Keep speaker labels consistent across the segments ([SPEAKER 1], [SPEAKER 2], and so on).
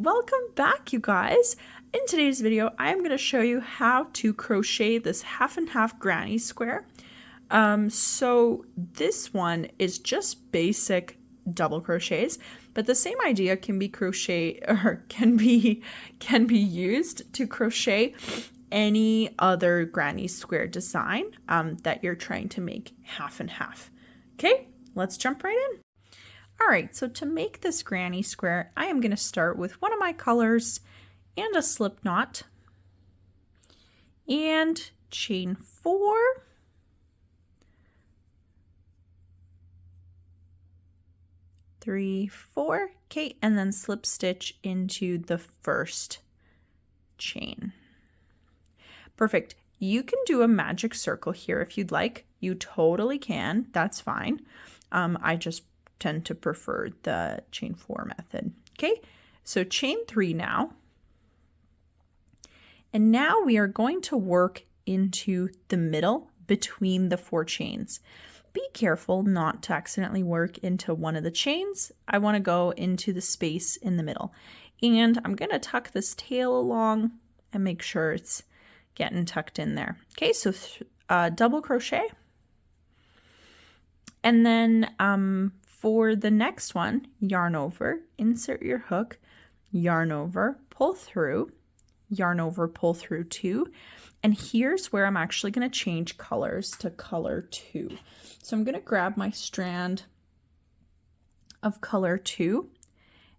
[SPEAKER 1] welcome back, you guys. In today's video, I am going to show you how to crochet this half and half granny square. So this one is just basic double crochets, but the same idea can be used to crochet any other granny square design that you're trying to make half and half. Okay, let's jump right in. All right, so to make this granny square, I am going to start with one of my colors and a slip knot and chain 4, three, 4, okay, and then slip stitch into the first chain. Perfect. You can do a magic circle here if you'd like. You totally can. That's fine. I just tend to prefer the chain 4 method. Okay, so chain 3 now. And now we are going to work into the middle between the 4 chains. Be careful not to accidentally work into one of the chains. I want to go into the space in the middle. And I'm going to tuck this tail along and make sure it's getting tucked in there. Okay, so double crochet. And then for the next one, yarn over, insert your hook, yarn over, pull through, yarn over, pull through 2. And here's where I'm actually going to change colors to color 2. So I'm going to grab my strand of color 2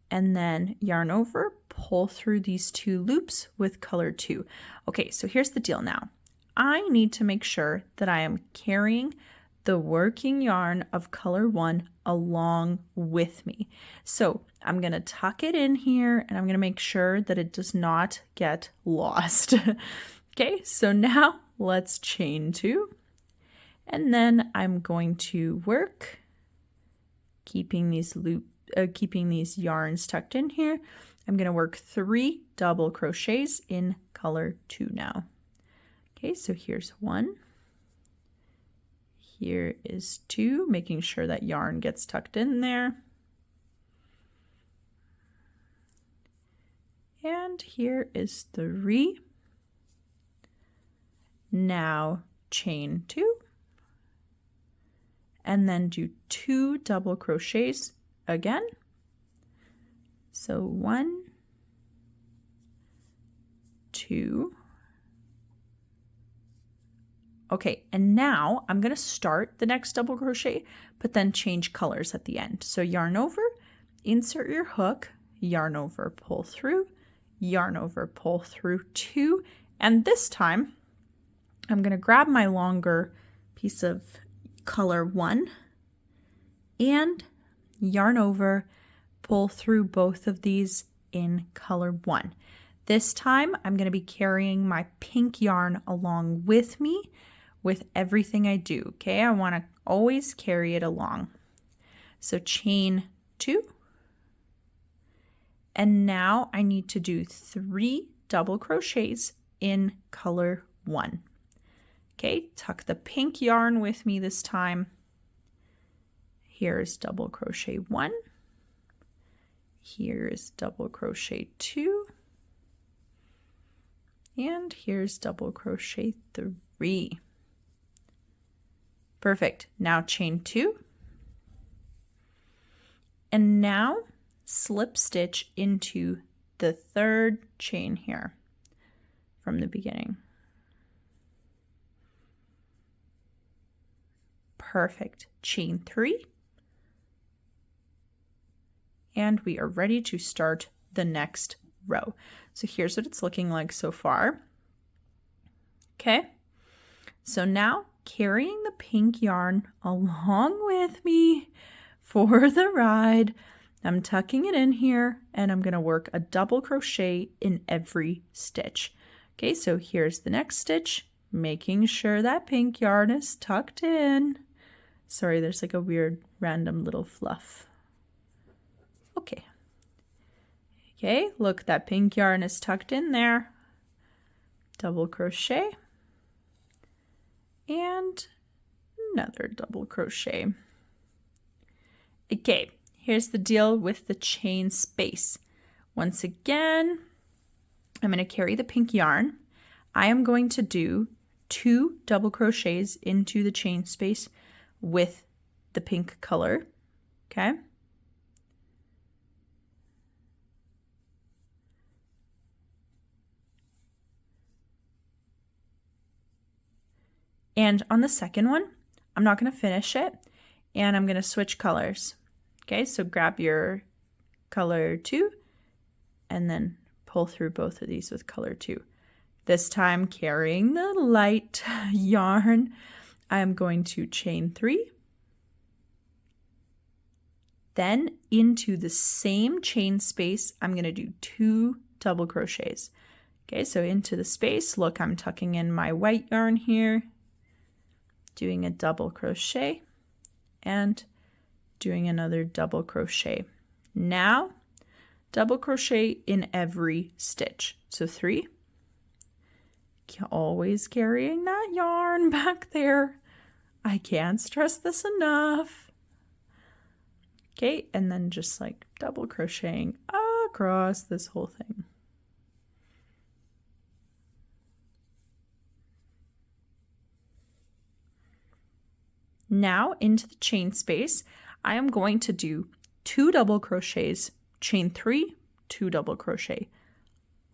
[SPEAKER 1] and then yarn over, pull through these 2 loops with color 2. Okay, so here's the deal now. I need to make sure that I am carrying the working yarn of color 1 along with me. So I'm going to tuck it in here and I'm going to make sure that it does not get lost. Okay, so now let's chain 2. And then I'm going to work, keeping these yarns tucked in here. I'm going to work 3 double crochets in color 2 now. Okay, so here's 1. Here is 2, making sure that yarn gets tucked in there. And here is 3. Now chain 2. And then do 2 double crochets again. So 1, 2. Okay, and now I'm going to start the next double crochet, but then change colors at the end. So yarn over, insert your hook, yarn over, pull through, yarn over, pull through 2, and this time I'm going to grab my longer piece of color 1 and yarn over, pull through both of these in color 1. This time I'm going to be carrying my pink yarn along with me with everything I do, okay? I want to always carry it along. So chain 2. And now I need to do 3 double crochets in color 1. Okay, tuck the pink yarn with me this time. Here's double crochet 1. Here's double crochet 2. And here's double crochet 3. Perfect. Now chain 2. And now slip stitch into the 3rd chain here from the beginning. Perfect. Chain 3. And we are ready to start the next row. So here's what it's looking like so far. Okay. So now carrying the pink yarn along with me for the ride. I'm tucking it in here and I'm going to work a double crochet in every stitch. Okay, so here's the next stitch, making sure that pink yarn is tucked in. Sorry, there's like a weird random little fluff. Okay. Okay, look, that pink yarn is tucked in there. Double crochet. And another double crochet. Okay, here's the deal with the chain space. Once again, I'm going to carry the pink yarn. I am going to do 2 double crochets into the chain space with the pink color, okay? And on the second one, I'm not going to finish it, and I'm going to switch colors. Okay, so grab your color 2 and then pull through both of these with color 2. This time carrying the light yarn, I'm going to chain 3. Then into the same chain space, I'm going to do 2 double crochets. Okay, so into the space, look, I'm tucking in my white yarn here, doing a double crochet and doing another double crochet. Now, double crochet in every stitch. So 3, always carrying that yarn back there. I can't stress this enough. Okay, and then just like double crocheting across this whole thing. Now into the chain space, I am going to do 2 double crochets, chain 3, 2 double crochet,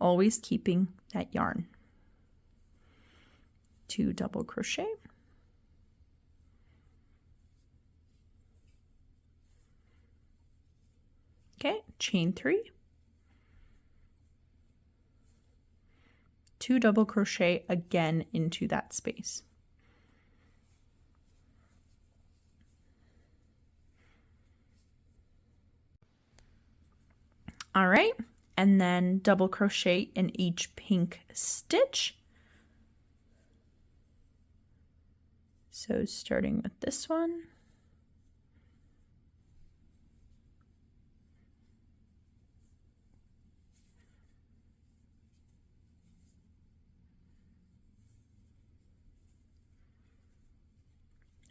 [SPEAKER 1] always keeping that yarn. 2 double crochet. Okay, chain 3, 2 double crochet again into that space. All right, and then double crochet in each pink stitch. So starting with this one.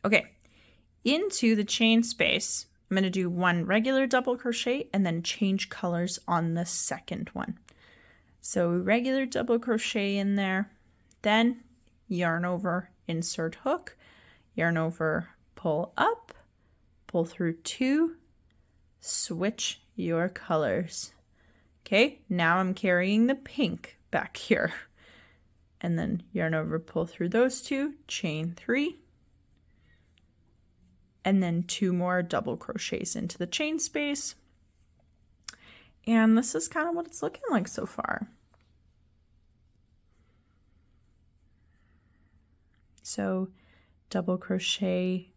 [SPEAKER 1] Okay, into the chain space, I'm going to do 1 regular double crochet and then change colors on the second one. So regular double crochet in there, then yarn over, insert hook, yarn over, pull up, pull through 2, switch your colors. Okay, now I'm carrying the pink back here. And then yarn over, pull through those 2, chain 3, and then 2 more double crochets into the chain space. And this is kind of what it's looking like so far. So double crochet,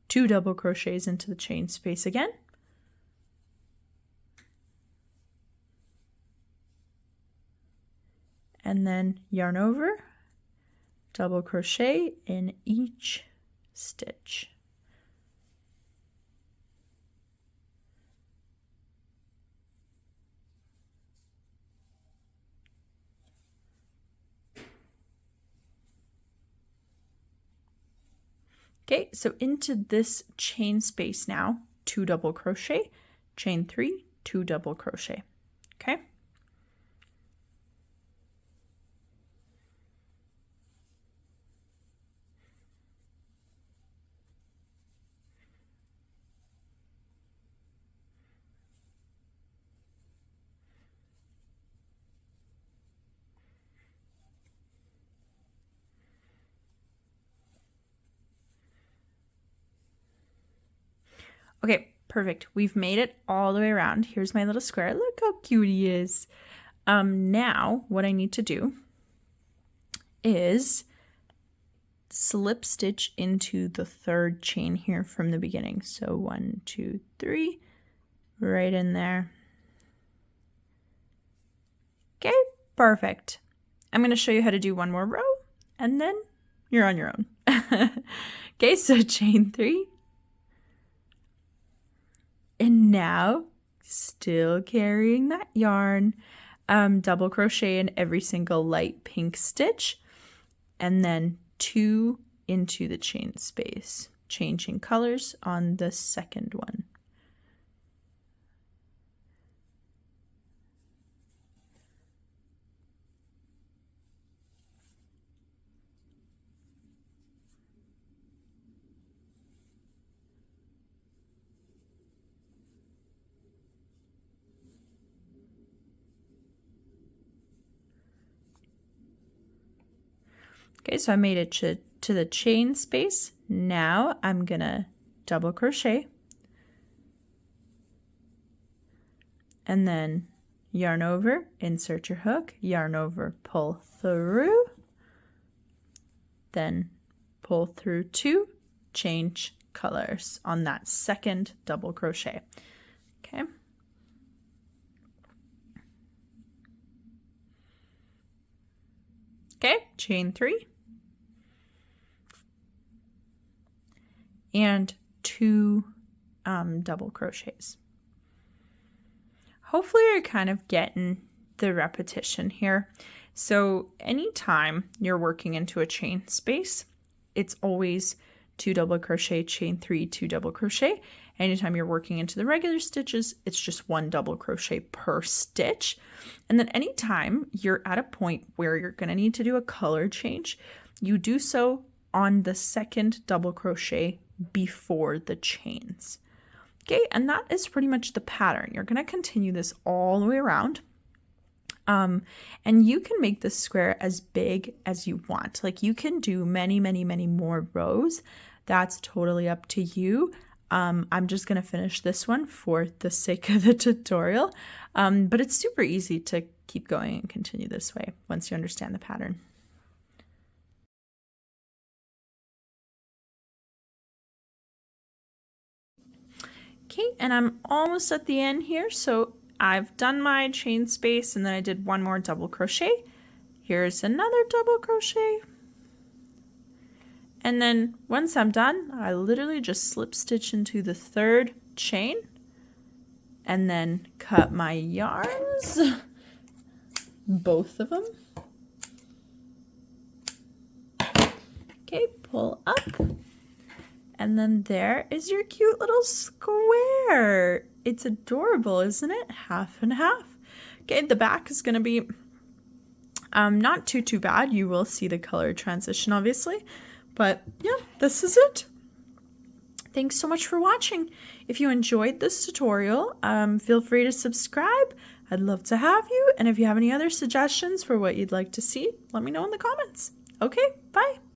[SPEAKER 1] 2 double crochets into the chain space again. And then yarn over, double crochet in each stitch. Okay, so into this chain space now, 2 double crochet, chain 3, 2 double crochet. Okay. Okay, perfect. We've made it all the way around. Here's my little square. Look how cute he is. Now what I need to do is slip stitch into the 3rd chain here from the beginning. So 1, 2, 3, right in there. Okay, perfect. I'm going to show you how to do 1 more row and then you're on your own. Okay, so chain 3. And now, still carrying that yarn, double crochet in every single light pink stitch, and then 2 into the chain space, changing colors on the second one. Okay, so I made it to the chain space. Now I'm gonna double crochet and then yarn over, insert your hook, yarn over, pull through, then pull through 2, change colors on that second double crochet. Okay. Okay, chain 3 and 2 double crochets. Hopefully you're kind of getting the repetition here. So anytime you're working into a chain space, it's always 2 double crochet, chain 3, 2 double crochet. Anytime you're working into the regular stitches, it's just 1 double crochet per stitch. And then anytime you're at a point where you're going to need to do a color change, you do so on the second double crochet before the chains. Okay, and that is pretty much the pattern. You're going to continue this all the way around. And you can make this square as big as you want. Like you can do many, many, many more rows. That's totally up to you. I'm just going to finish this one for the sake of the tutorial. But it's super easy to keep going and continue this way once you understand the pattern. Okay, and I'm almost at the end here. So I've done my chain space and then I did 1 more double crochet. Here's another double crochet. And then once I'm done, I literally just slip stitch into the 3rd chain and then cut my yarns, both of them. Okay, pull up. And then there is your cute little square. It's adorable, isn't it? Half and half. Okay, the back is going to be not too bad. You will see the color transition, obviously. But yeah, this is it. Thanks so much for watching. If you enjoyed this tutorial, feel free to subscribe. I'd love to have you. And if you have any other suggestions for what you'd like to see, let me know in the comments. Okay, bye.